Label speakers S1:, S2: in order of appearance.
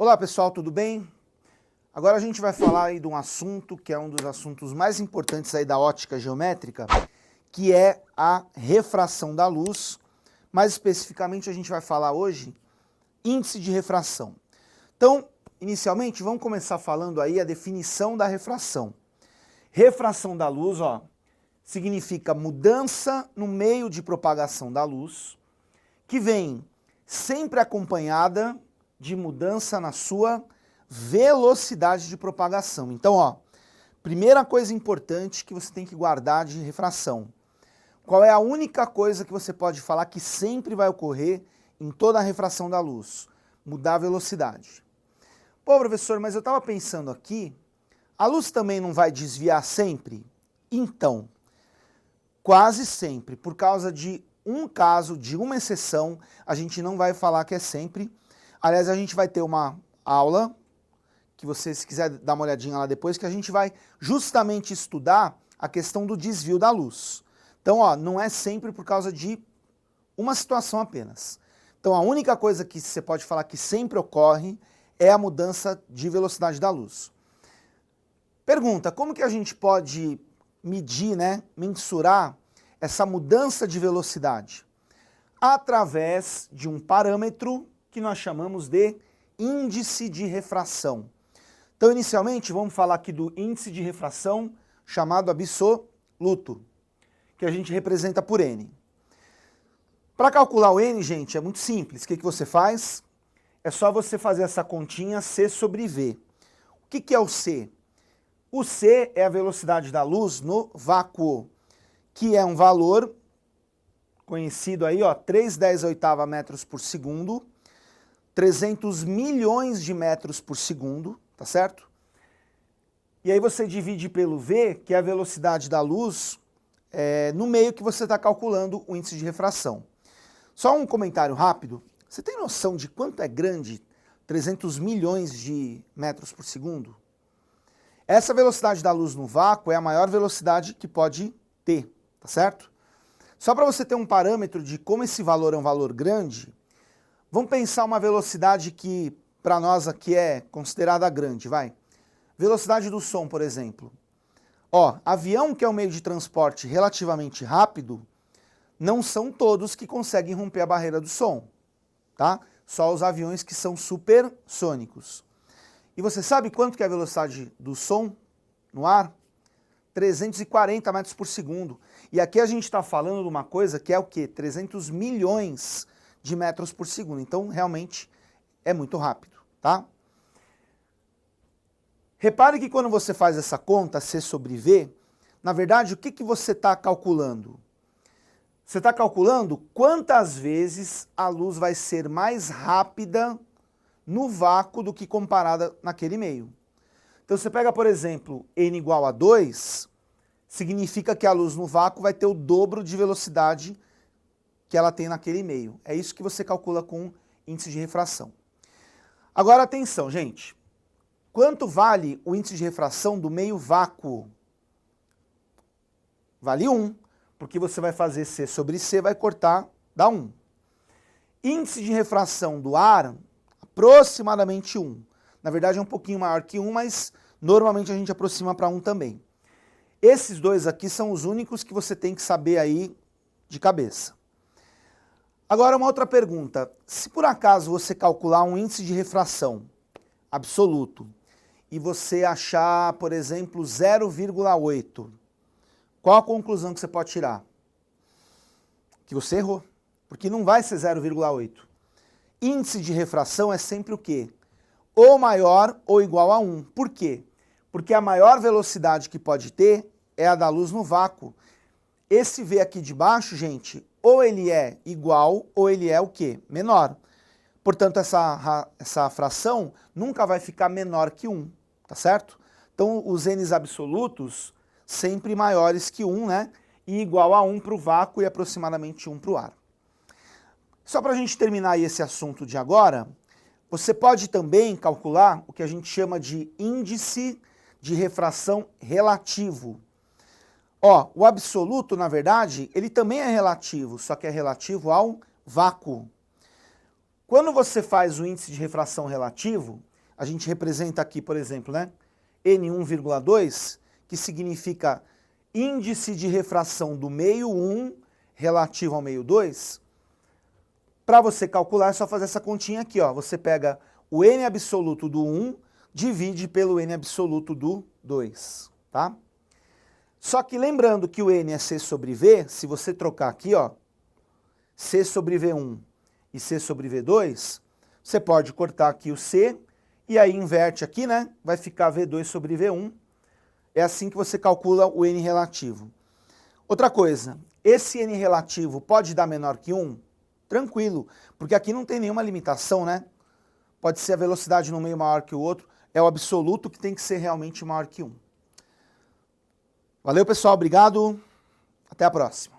S1: Olá pessoal, tudo bem? Agora a gente vai falar aí de um assunto que é um dos assuntos mais importantes aí da ótica geométrica, que é a refração da luz. Mais especificamente a gente vai falar hoje índice de refração. Então, inicialmente, vamos começar falando aí a definição da refração. Refração da luz, ó, significa mudança no meio de propagação da luz, que vem sempre acompanhada de mudança na sua velocidade de propagação. Então, ó, primeira coisa importante que você tem que guardar de refração. Qual é a única coisa que você pode falar que sempre vai ocorrer em toda a refração da luz? Mudar a velocidade. Pô, professor, mas eu estava pensando aqui, a luz também não vai desviar sempre? Então, quase sempre, por causa de um caso, de uma exceção, a gente não vai falar que é sempre. Aliás, a gente vai ter uma aula, que você, se quiser dar uma olhadinha lá depois, que a gente vai justamente estudar a questão do desvio da luz. Então, ó, não é sempre por causa de uma situação apenas. Então, a única coisa que você pode falar que sempre ocorre é a mudança de velocidade da luz. Pergunta, como que a gente pode medir, né, mensurar essa mudança de velocidade? Através de um parâmetro que nós chamamos de índice de refração. Então, inicialmente, vamos falar aqui do índice de refração chamado absoluto, que a gente representa por N. Para calcular o N, gente, é muito simples. O que você faz? É só você fazer essa continha C sobre V. O que é o C? O C é a velocidade da luz no vácuo, que é um valor conhecido aí, ó, 3/10 metros por segundo, 300 milhões de metros por segundo, tá certo? E aí você divide pelo V, que é a velocidade da luz, no meio que você está calculando o índice de refração. Só um comentário rápido. Você tem noção de quanto é grande 300 milhões de metros por segundo? Essa velocidade da luz no vácuo é a maior velocidade que pode ter, tá certo? Só para você ter um parâmetro de como esse valor é um valor grande, vamos pensar uma velocidade que para nós aqui é considerada grande, vai. Velocidade do som, por exemplo. Ó, avião, que é um meio de transporte relativamente rápido, não são todos que conseguem romper a barreira do som, tá? Só os aviões que são supersônicos. E você sabe quanto que é a velocidade do som no ar? 340 metros por segundo. E aqui a gente está falando de uma coisa que é o quê? 300 milhões de metros por segundo. Então, realmente, é muito rápido, tá? Repare que quando você faz essa conta, C sobre V, na verdade, o que você está calculando? Você está calculando quantas vezes a luz vai ser mais rápida no vácuo do que comparada naquele meio. Então você pega, por exemplo, N igual a 2, significa que a luz no vácuo vai ter o dobro de velocidade que ela tem naquele meio. É isso que você calcula com índice de refração. Agora atenção, gente. Quanto vale o índice de refração do meio vácuo? Vale 1, porque você vai fazer C sobre C, vai cortar, dá 1. Índice de refração do ar, aproximadamente 1. Na verdade é um pouquinho maior que 1, mas normalmente a gente aproxima para 1 também. Esses dois aqui são os únicos que você tem que saber aí de cabeça. Agora uma outra pergunta. Se por acaso você calcular um índice de refração absoluto e você achar, por exemplo, 0,8, qual a conclusão que você pode tirar? Que você errou, porque não vai ser 0,8. Índice de refração é sempre o quê? Ou maior ou igual a 1. Por quê? Porque a maior velocidade que pode ter é a da luz no vácuo. Esse V aqui de baixo, gente, ou ele é igual ou ele é o quê? Menor. Portanto, essa fração nunca vai ficar menor que 1, tá certo? Então, os N's absolutos sempre maiores que 1, né? E igual a 1 para o vácuo e aproximadamente 1 para o ar. Só para a gente terminar aí esse assunto de agora, você pode também calcular o que a gente chama de índice de refração relativo. Ó, o absoluto, na verdade, ele também é relativo, só que é relativo ao vácuo. Quando você faz o índice de refração relativo, a gente representa aqui, por exemplo, né, N1,2, que significa índice de refração do meio 1 relativo ao meio 2. Para você calcular, é só fazer essa continha aqui, ó. Você pega o N absoluto do 1, divide pelo N absoluto do 2, tá? Só que lembrando que o N é C sobre V, se você trocar aqui, ó, C sobre V1 e C sobre V2, você pode cortar aqui o C e aí inverte aqui, né? Vai ficar V2 sobre V1. É assim que você calcula o N relativo. Outra coisa, esse N relativo pode dar menor que 1? Tranquilo, porque aqui não tem nenhuma limitação, né? Pode ser a velocidade no meio maior que o outro, é o absoluto que tem que ser realmente maior que 1. Valeu, pessoal, obrigado, até a próxima.